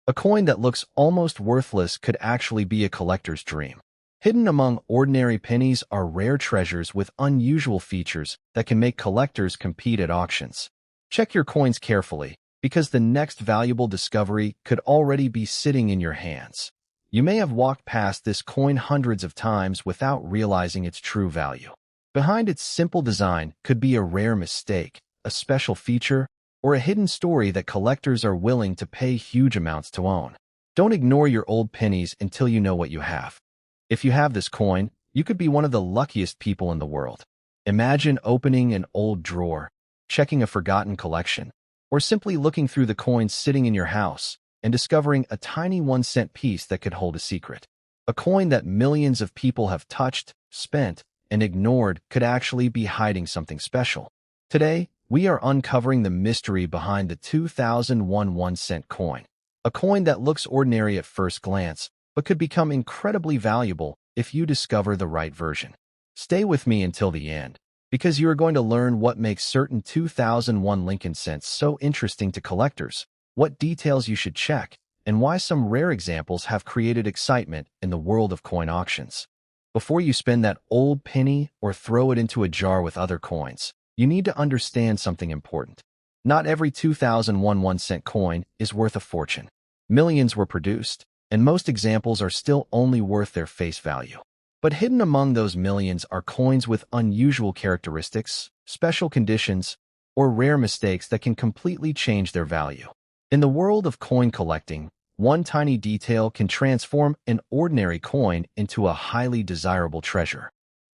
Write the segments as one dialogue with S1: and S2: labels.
S1: A coin that looks almost worthless could actually be a collector's dream. Hidden among ordinary pennies are rare treasures with unusual features that can make collectors compete at auctions. Check your coins carefully, because the next valuable discovery could already be sitting in your hands. You may have walked past this coin hundreds of times without realizing its true value. Behind its simple design could be a rare mistake, a special feature, or a hidden story that collectors are willing to pay huge amounts to own. Don't ignore your old pennies until you know what you have. If you have this coin, you could be one of the luckiest people in the world. Imagine opening an old drawer, checking a forgotten collection, or simply looking through the coins sitting in your house and discovering a tiny 1-cent piece that could hold a secret. A coin that millions of people have touched, spent, and ignored could actually be hiding something special. Today, we are uncovering the mystery behind the 2001 1-cent coin. A coin that looks ordinary at first glance, but could become incredibly valuable if you discover the right version. Stay with me until the end, because you are going to learn what makes certain 2001 Lincoln cents so interesting to collectors, what details you should check, and why some rare examples have created excitement in the world of coin auctions. Before you spend that old penny or throw it into a jar with other coins, you need to understand something important. Not every 2001 1-cent coin is worth a fortune. Millions were produced, and most examples are still only worth their face value. But hidden among those millions are coins with unusual characteristics, special conditions, or rare mistakes that can completely change their value. In the world of coin collecting, one tiny detail can transform an ordinary coin into a highly desirable treasure.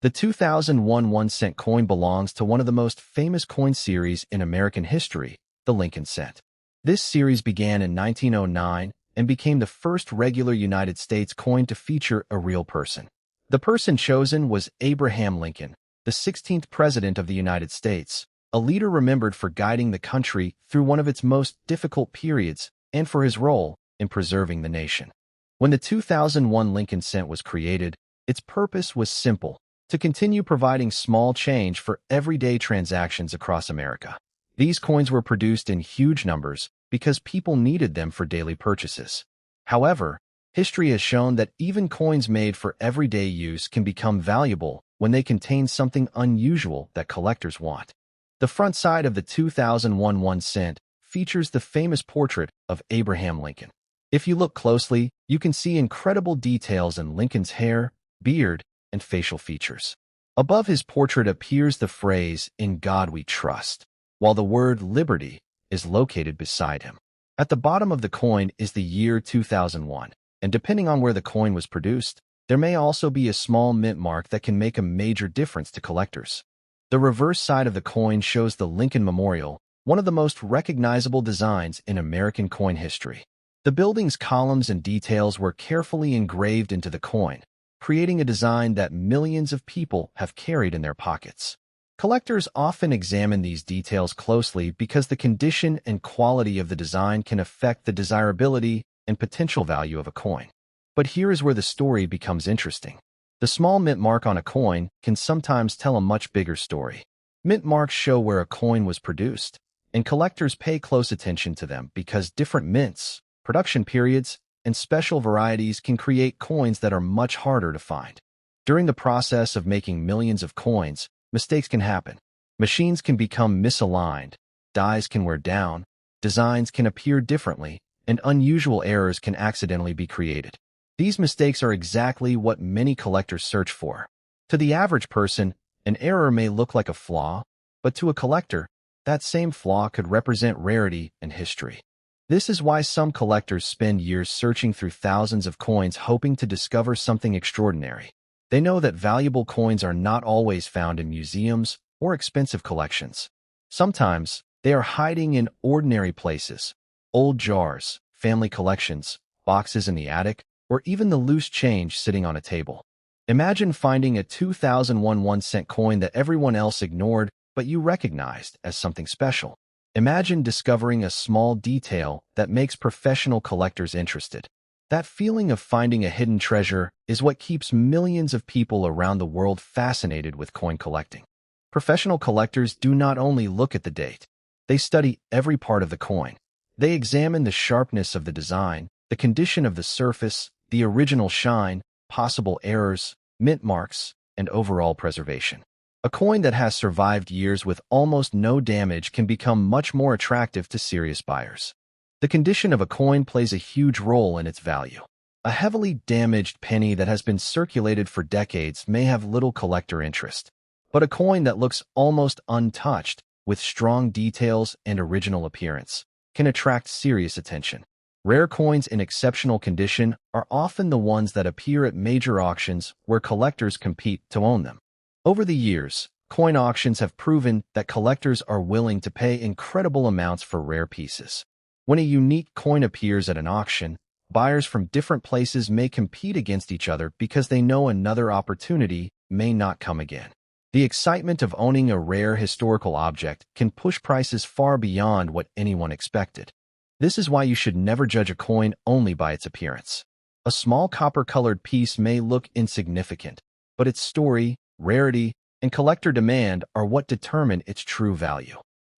S1: The 2001 1-cent coin belongs to one of the most famous coin series in American history, the Lincoln cent. This series began in 1909 and became the first regular United States coin to feature a real person. The person chosen was Abraham Lincoln, the 16th President of the United States, a leader remembered for guiding the country through one of its most difficult periods and for his role in preserving the nation. When the 2001 Lincoln cent was created, its purpose was simple: to continue providing small change for everyday transactions across America. These coins were produced in huge numbers because people needed them for daily purchases. However, history has shown that even coins made for everyday use can become valuable when they contain something unusual that collectors want. The front side of the 2001 1-cent features the famous portrait of Abraham Lincoln. If you look closely, you can see incredible details in Lincoln's hair, beard, and facial features. Above his portrait appears the phrase, "In God we trust," while the word liberty is located beside him. At the bottom of the coin is the year 2001, and depending on where the coin was produced, there may also be a small mint mark that can make a major difference to collectors. The reverse side of the coin shows the Lincoln Memorial, one of the most recognizable designs in American coin history. The building's columns and details were carefully engraved into the coin, creating a design that millions of people have carried in their pockets. Collectors often examine these details closely because the condition and quality of the design can affect the desirability and potential value of a coin. But here is where the story becomes interesting. The small mint mark on a coin can sometimes tell a much bigger story. Mint marks show where a coin was produced, and collectors pay close attention to them because different mints, production periods, and special varieties can create coins that are much harder to find. During the process of making millions of coins, mistakes can happen. Machines can become misaligned, dies can wear down, designs can appear differently, and unusual errors can accidentally be created. These mistakes are exactly what many collectors search for. To the average person, an error may look like a flaw, but to a collector, that same flaw could represent rarity and history. This is why some collectors spend years searching through thousands of coins hoping to discover something extraordinary. They know that valuable coins are not always found in museums or expensive collections. Sometimes, they are hiding in ordinary places: old jars, family collections, boxes in the attic, or even the loose change sitting on a table. Imagine finding a 2001 1-cent coin that everyone else ignored but you recognized as something special. Imagine discovering a small detail that makes professional collectors interested. That feeling of finding a hidden treasure is what keeps millions of people around the world fascinated with coin collecting. Professional collectors do not only look at the date, they study every part of the coin. They examine the sharpness of the design, the condition of the surface, the original shine, possible errors, mint marks, and overall preservation. A coin that has survived years with almost no damage can become much more attractive to serious buyers. The condition of a coin plays a huge role in its value. A heavily damaged penny that has been circulated for decades may have little collector interest, but a coin that looks almost untouched, with strong details and original appearance, can attract serious attention. Rare coins in exceptional condition are often the ones that appear at major auctions where collectors compete to own them. Over the years, coin auctions have proven that collectors are willing to pay incredible amounts for rare pieces. When a unique coin appears at an auction, buyers from different places may compete against each other because they know another opportunity may not come again. The excitement of owning a rare historical object can push prices far beyond what anyone expected. This is why you should never judge a coin only by its appearance. A small copper-colored piece may look insignificant, but its story, rarity, and collector demand are what determine its true value.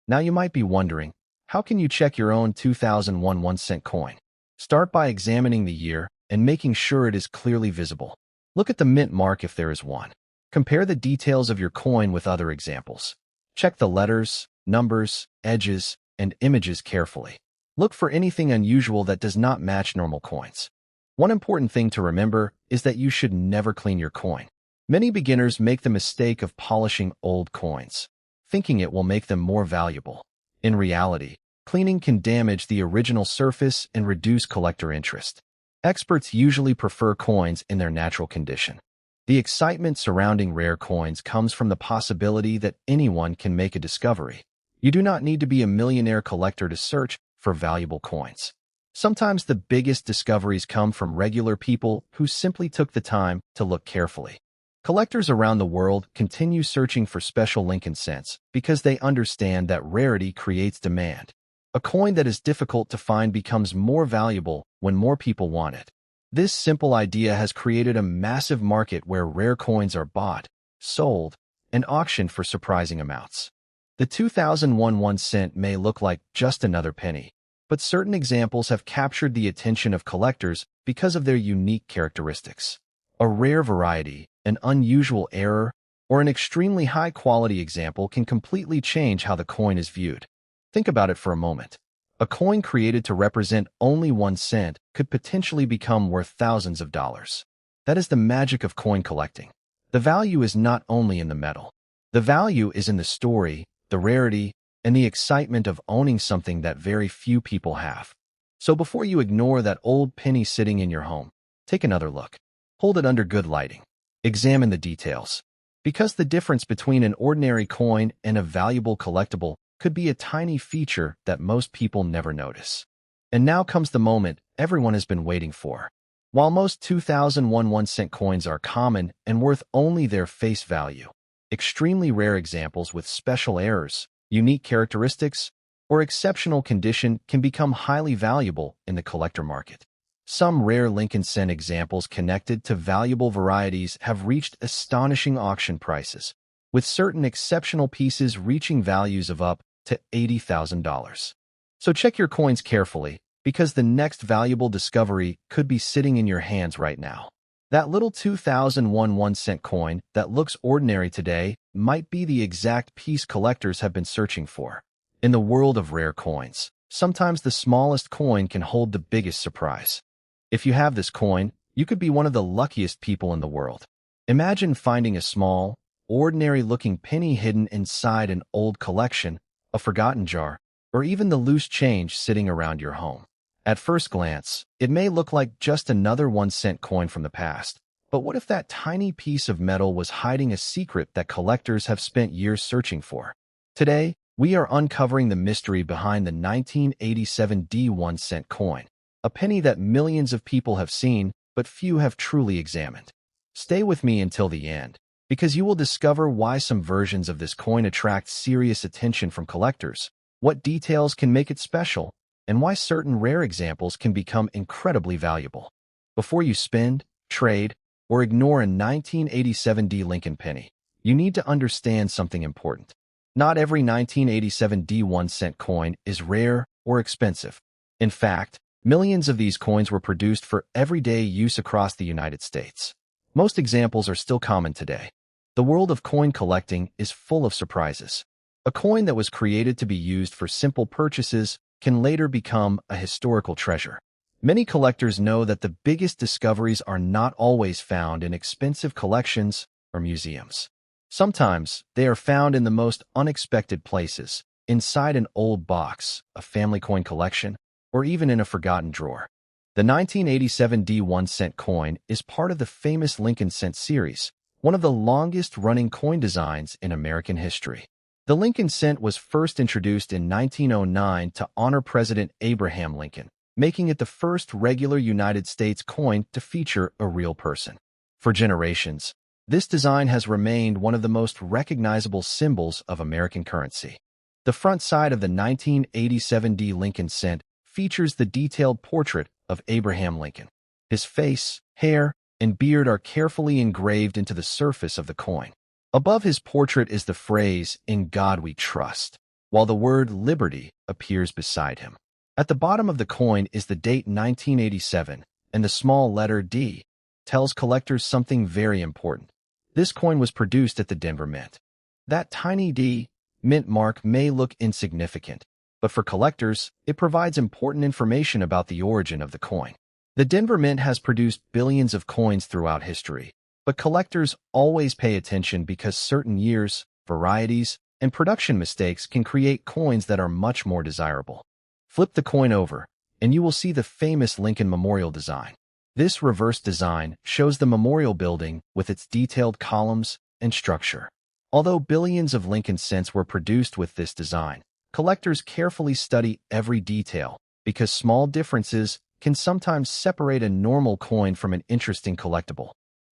S1: Now you might be wondering, how can you check your own 2001 1-cent coin? Start by examining the year and making sure it is clearly visible. Look at the mint mark if there is one. Compare the details of your coin with other examples. Check the letters, numbers, edges, and images carefully. Look for anything unusual that does not match normal coins. One important thing to remember is that you should never clean your coin. Many beginners make the mistake of polishing old coins, thinking it will make them more valuable. In reality, cleaning can damage the original surface and reduce collector interest. Experts usually prefer coins in their natural condition. The excitement surrounding rare coins comes from the possibility that anyone can make a discovery. You do not need to be a millionaire collector to search for valuable coins. Sometimes the biggest discoveries come from regular people who simply took the time to look carefully. Collectors around the world continue searching for special Lincoln cents because they understand that rarity creates demand. A coin that is difficult to find becomes more valuable when more people want it. This simple idea has created a massive market where rare coins are bought, sold, and auctioned for surprising amounts. The 2001 1-cent may look like just another penny, but certain examples have captured the attention of collectors because of their unique characteristics. A rare variety, an unusual error, or an extremely high-quality example can completely change how the coin is viewed. Think about it for a moment. A coin created to represent only 1 cent could potentially become worth thousands of dollars. That is the magic of coin collecting. The value is not only in the metal. The value is in the story, the rarity, and the excitement of owning something that very few people have. So before you ignore that old penny sitting in your home, take another look. Hold it under good lighting. Examine the details. Because the difference between an ordinary coin and a valuable collectible could be a tiny feature that most people never notice. And now comes the moment everyone has been waiting for. While most 2001 1-cent coins are common and worth only their face value, extremely rare examples with special errors, unique characteristics, or exceptional condition can become highly valuable in the collector market. Some rare Lincoln cent examples connected to valuable varieties have reached astonishing auction prices, with certain exceptional pieces reaching values of up to $80,000. So check your coins carefully, because the next valuable discovery could be sitting in your hands right now. That little 2001 1-cent coin that looks ordinary today might be the exact piece collectors have been searching for. In the world of rare coins, sometimes the smallest coin can hold the biggest surprise. If you have this coin, you could be one of the luckiest people in the world. Imagine finding a small, ordinary-looking penny hidden inside an old collection, a forgotten jar, or even the loose change sitting around your home. At first glance, it may look like just another 1-cent coin from the past. But what if that tiny piece of metal was hiding a secret that collectors have spent years searching for? Today, we are uncovering the mystery behind the 1987 1-cent coin, a penny that millions of people have seen, but few have truly examined. Stay with me until the end, because you will discover why some versions of this coin attract serious attention from collectors, what details can make it special, and why certain rare examples can become incredibly valuable. Before you spend, trade, or ignore a 1987 Lincoln penny, you need to understand something important. Not every 1987 1-cent coin is rare or expensive. In fact, Millions of these coins were produced for everyday use across the United States. Most examples are still common today. The world of coin collecting is full of surprises. A coin that was created to be used for simple purchases can later become a historical treasure. Many collectors know that the biggest discoveries are not always found in expensive collections or museums. Sometimes they are found in the most unexpected places, inside an old box, a family coin collection, or even in a forgotten drawer. The 1987 D1 cent coin is part of the famous Lincoln cent series, one of the longest-running coin designs in American history. The Lincoln cent was first introduced in 1909 to honor President Abraham Lincoln, making it the first regular United States coin to feature a real person. For generations, this design has remained one of the most recognizable symbols of American currency. The front side of the 1987 D Lincoln cent features the detailed portrait of Abraham Lincoln. His face, hair, and beard are carefully engraved into the surface of the coin. Above his portrait is the phrase, "In God We Trust," while the word "Liberty" appears beside him. At the bottom of the coin is the date 1987, and the small letter D tells collectors something very important. This coin was produced at the Denver Mint. That tiny D mint mark may look insignificant, but for collectors, it provides important information about the origin of the coin. The Denver Mint has produced billions of coins throughout history, but collectors always pay attention because certain years, varieties, and production mistakes can create coins that are much more desirable. Flip the coin over, and you will see the famous Lincoln Memorial design. This reverse design shows the memorial building with its detailed columns and structure. Although billions of Lincoln cents were produced with this design, collectors carefully study every detail because small differences can sometimes separate a normal coin from an interesting collectible.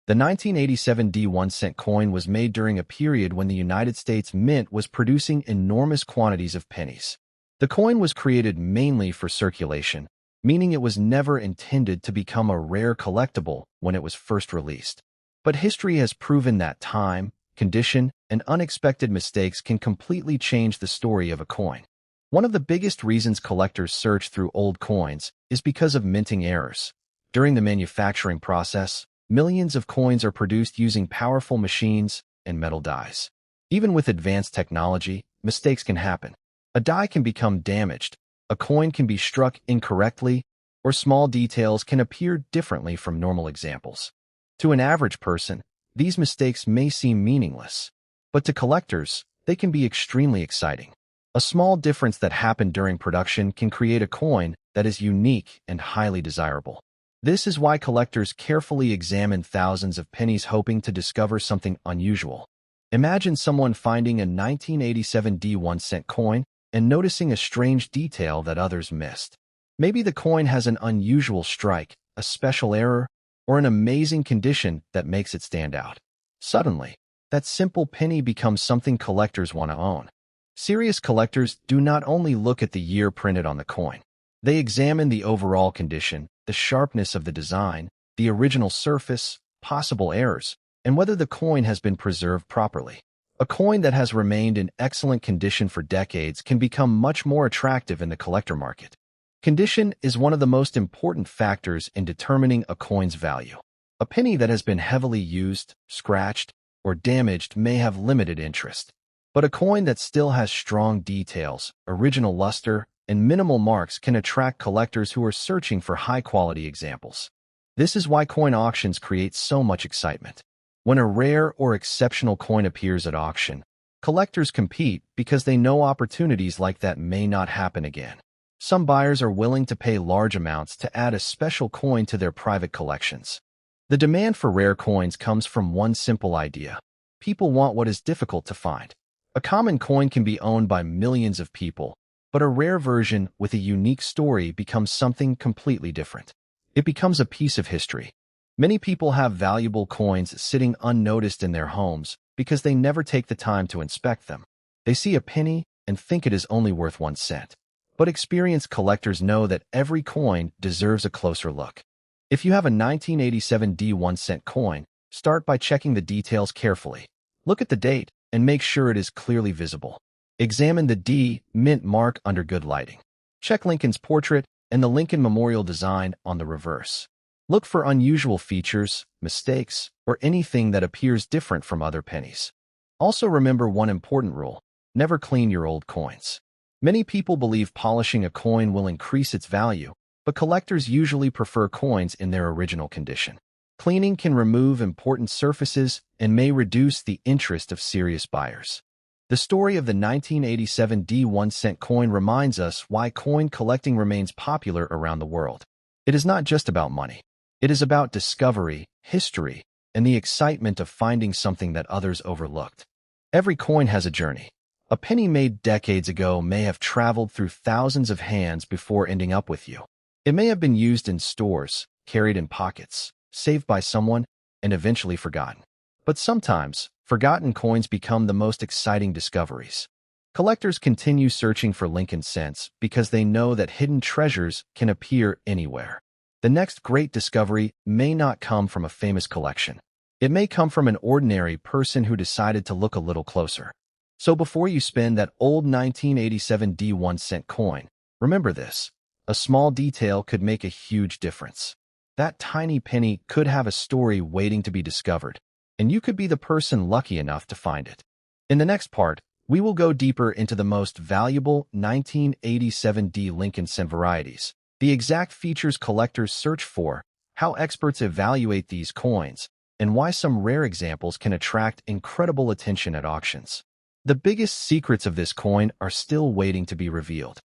S1: The 1987 D1 cent coin was made during a period when the United States Mint was producing enormous quantities of pennies. The coin was created mainly for circulation, meaning it was never intended to become a rare collectible when it was first released. But history has proven that time, condition, and unexpected mistakes can completely change the story of a coin. One of the biggest reasons collectors search through old coins is because of minting errors. During the manufacturing process, millions of coins are produced using powerful machines and metal dies. Even with advanced technology, mistakes can happen. A die can become damaged, a coin can be struck incorrectly, or small details can appear differently from normal examples. To an average person, these mistakes may seem meaningless, but to collectors, they can be extremely exciting. A small difference that happened during production can create a coin that is unique and highly desirable. This is why collectors carefully examine thousands of pennies hoping to discover something unusual. Imagine someone finding a 1987 D1 cent coin and noticing a strange detail that others missed. Maybe the coin has an unusual strike, a special error, or an amazing condition that makes it stand out. Suddenly, that simple penny becomes something collectors want to own. Serious collectors do not only look at the year printed on the coin. They examine the overall condition, the sharpness of the design, the original surface, possible errors, and whether the coin has been preserved properly. A coin that has remained in excellent condition for decades can become much more attractive in the collector market. Condition is one of the most important factors in determining a coin's value. A penny that has been heavily used, scratched, or damaged may have limited interest. But a coin that still has strong details, original luster, and minimal marks can attract collectors who are searching for high-quality examples. This is why coin auctions create so much excitement. When a rare or exceptional coin appears at auction, collectors compete because they know opportunities like that may not happen again. Some buyers are willing to pay large amounts to add a special coin to their private collections. The demand for rare coins comes from one simple idea. People want what is difficult to find. A common coin can be owned by millions of people, but a rare version with a unique story becomes something completely different. It becomes a piece of history. Many people have valuable coins sitting unnoticed in their homes because they never take the time to inspect them. They see a penny and think it is only worth 1 cent. But experienced collectors know that every coin deserves a closer look. If you have a 1987 D1 cent coin, start by checking the details carefully. Look at the date and make sure it is clearly visible. Examine the D mint mark under good lighting. Check Lincoln's portrait and the Lincoln Memorial design on the reverse. Look for unusual features, mistakes, or anything that appears different from other pennies. Also remember one important rule: never clean your old coins. Many people believe polishing a coin will increase its value, but collectors usually prefer coins in their original condition. Cleaning can remove important surfaces and may reduce the interest of serious buyers. The story of the 1987 1-cent coin reminds us why coin collecting remains popular around the world. It is not just about money. It is about discovery, history, and the excitement of finding something that others overlooked. Every coin has a journey. A penny made decades ago may have traveled through thousands of hands before ending up with you. It may have been used in stores, carried in pockets, saved by someone, and eventually forgotten. But sometimes, forgotten coins become the most exciting discoveries. Collectors continue searching for Lincoln cents because they know that hidden treasures can appear anywhere. The next great discovery may not come from a famous collection. It may come from an ordinary person who decided to look a little closer. So before you spend that old 1987 1-cent coin, remember this: a small detail could make a huge difference. That tiny penny could have a story waiting to be discovered, and you could be the person lucky enough to find it. In the next part, we will go deeper into the most valuable 1987 Lincoln cent varieties, the exact features collectors search for, how experts evaluate these coins, and why some rare examples can attract incredible attention at auctions. The biggest secrets of this coin are still waiting to be revealed.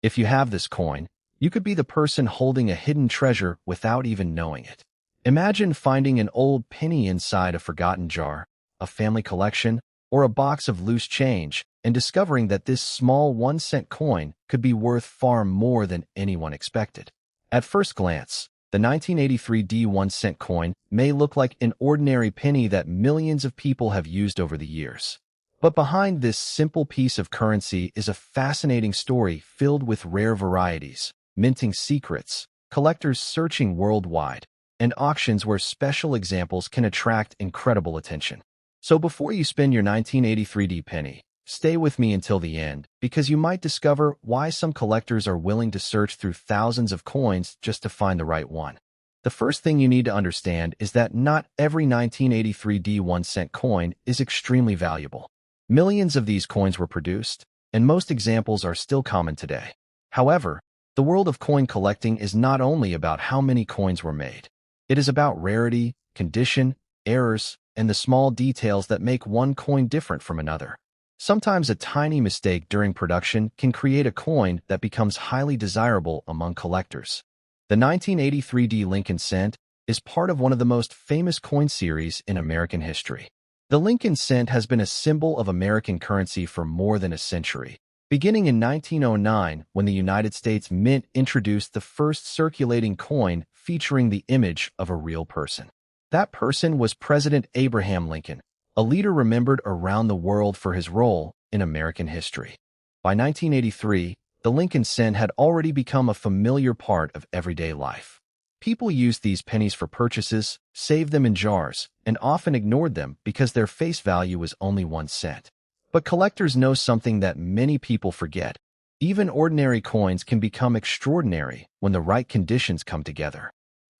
S1: If you have this coin, you could be the person holding a hidden treasure without even knowing it. Imagine finding an old penny inside a forgotten jar, a family collection, or a box of loose change, and discovering that this small 1-cent coin could be worth far more than anyone expected. At first glance, the 1983 1-cent coin may look like an ordinary penny that millions of people have used over the years. But behind this simple piece of currency is a fascinating story filled with rare varieties, minting secrets, collectors searching worldwide, and auctions where special examples can attract incredible attention. So before you spend your 1983 penny, stay with me until the end, because you might discover why some collectors are willing to search through thousands of coins just to find the right one. The first thing you need to understand is that not every 1983 1-cent coin is extremely valuable. Millions of these coins were produced, and most examples are still common today. However, the world of coin collecting is not only about how many coins were made. It is about rarity, condition, errors, and the small details that make one coin different from another. Sometimes a tiny mistake during production can create a coin that becomes highly desirable among collectors. The 1983 Lincoln cent is part of one of the most famous coin series in American history. The Lincoln cent has been a symbol of American currency for more than a century, beginning in 1909 when the United States Mint introduced the first circulating coin featuring the image of a real person. That person was President Abraham Lincoln, a leader remembered around the world for his role in American history. By 1983, the Lincoln cent had already become a familiar part of everyday life. People used these pennies for purchases, saved them in jars, and often ignored them because their face value was only 1 cent. But collectors know something that many people forget. Even ordinary coins can become extraordinary when the right conditions come together.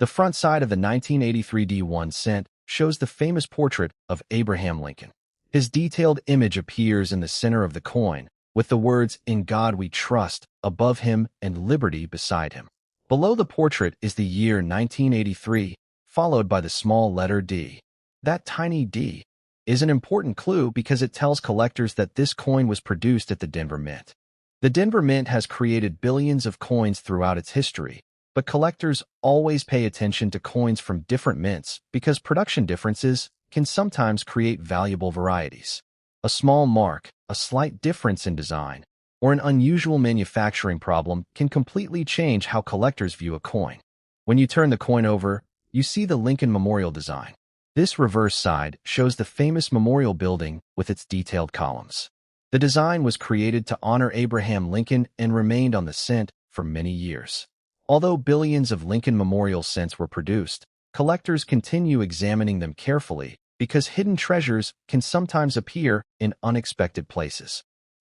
S1: The front side of the 1983 1 cent shows the famous portrait of Abraham Lincoln. His detailed image appears in the center of the coin, with the words "In God We Trust" above him and "Liberty" beside him. Below the portrait is the year 1983, followed by the small letter D. That tiny D is an important clue because it tells collectors that this coin was produced at the Denver Mint. The Denver Mint has created billions of coins throughout its history, but collectors always pay attention to coins from different mints because production differences can sometimes create valuable varieties. A small mark, a slight difference in design, or an unusual manufacturing problem can completely change how collectors view a coin. When you turn the coin over, you see the Lincoln Memorial design. This reverse side shows the famous memorial building with its detailed columns. The design was created to honor Abraham Lincoln and remained on the cent for many years. Although billions of Lincoln Memorial cents were produced, collectors continue examining them carefully because hidden treasures can sometimes appear in unexpected places.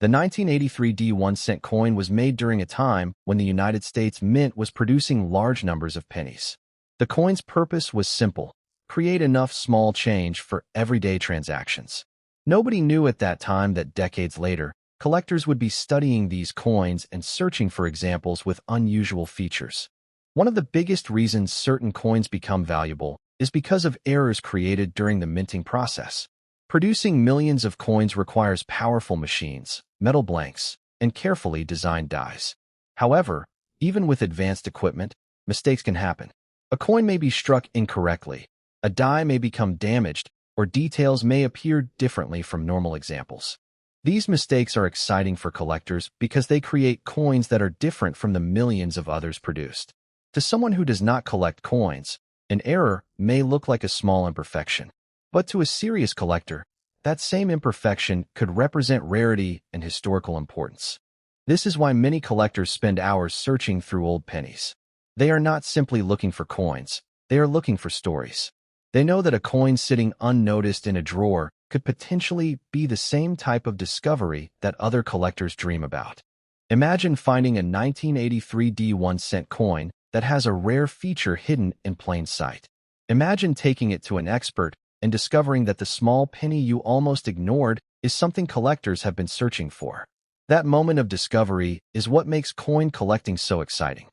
S1: The 1983 D 1 cent coin was made during a time when the United States Mint was producing large numbers of pennies. The coin's purpose was simple: create enough small change for everyday transactions. Nobody knew at that time that decades later, collectors would be studying these coins and searching for examples with unusual features. One of the biggest reasons certain coins become valuable is because of errors created during the minting process. Producing millions of coins requires powerful machines, metal blanks, and carefully designed dies. However, even with advanced equipment, mistakes can happen. A coin may be struck incorrectly, a die may become damaged, or details may appear differently from normal examples. These mistakes are exciting for collectors because they create coins that are different from the millions of others produced. To someone who does not collect coins, an error may look like a small imperfection. But to a serious collector, that same imperfection could represent rarity and historical importance. This is why many collectors spend hours searching through old pennies. They are not simply looking for coins, they are looking for stories. They know that a coin sitting unnoticed in a drawer could potentially be the same type of discovery that other collectors dream about. Imagine finding a 1983 D 1 cent coin that has a rare feature hidden in plain sight. Imagine taking it to an expert and discovering that the small penny you almost ignored is something collectors have been searching for. That moment of discovery is what makes coin collecting so exciting.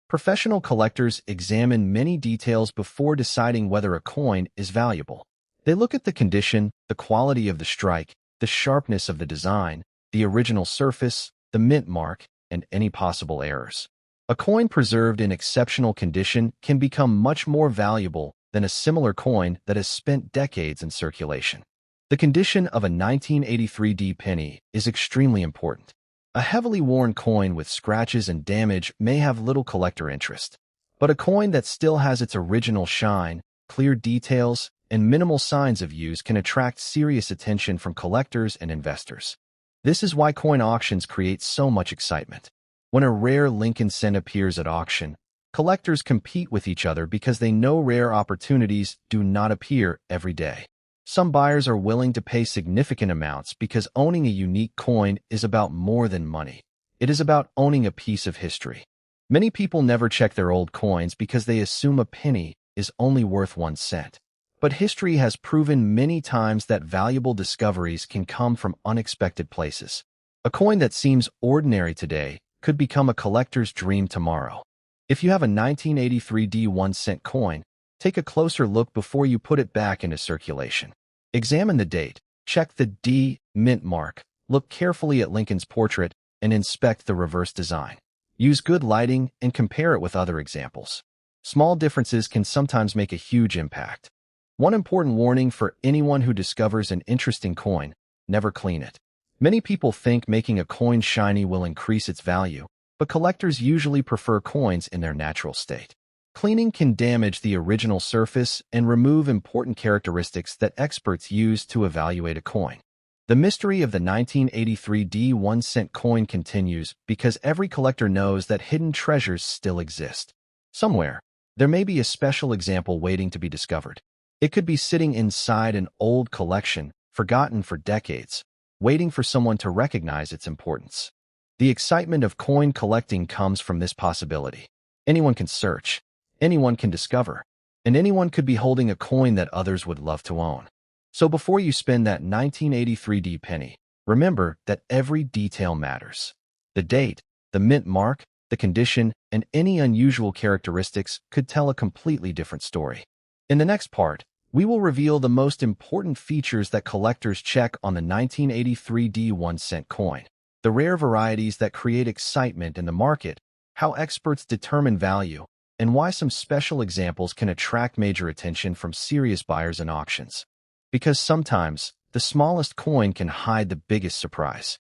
S1: Professional collectors examine many details before deciding whether a coin is valuable. They look at the condition, the quality of the strike, the sharpness of the design, the original surface, the mint mark, and any possible errors. A coin preserved in exceptional condition can become much more valuable than a similar coin that has spent decades in circulation. The condition of a 1983 D penny is extremely important. A heavily worn coin with scratches and damage may have little collector interest, but a coin that still has its original shine, clear details, and minimal signs of use can attract serious attention from collectors and investors. This is why coin auctions create so much excitement. When a rare Lincoln cent appears at auction, collectors compete with each other because they know rare opportunities do not appear every day. Some buyers are willing to pay significant amounts because owning a unique coin is about more than money. It is about owning a piece of history. Many people never check their old coins because they assume a penny is only worth 1 cent. But history has proven many times that valuable discoveries can come from unexpected places. A coin that seems ordinary today could become a collector's dream tomorrow. If you have a 1983 D 1 cent coin, take a closer look before you put it back into circulation. Examine the date, check the D mint mark, look carefully at Lincoln's portrait, and inspect the reverse design. Use good lighting and compare it with other examples. Small differences can sometimes make a huge impact. One important warning for anyone who discovers an interesting coin: never clean it. Many people think making a coin shiny will increase its value, but collectors usually prefer coins in their natural state. Cleaning can damage the original surface and remove important characteristics that experts use to evaluate a coin. The mystery of the 1983 D 1 cent coin continues because every collector knows that hidden treasures still exist. Somewhere, there may be a special example waiting to be discovered. It could be sitting inside an old collection, forgotten for decades, waiting for someone to recognize its importance. The excitement of coin collecting comes from this possibility. Anyone can search, anyone can discover, and anyone could be holding a coin that others would love to own. So before you spend that 1983 D penny, remember that every detail matters. The date, the mint mark, the condition, and any unusual characteristics could tell a completely different story. In the next part, we will reveal the most important features that collectors check on the 1983 D 1 cent coin, the rare varieties that create excitement in the market, how experts determine value, and why some special examples can attract major attention from serious buyers in auctions. Because sometimes, the smallest coin can hide the biggest surprise.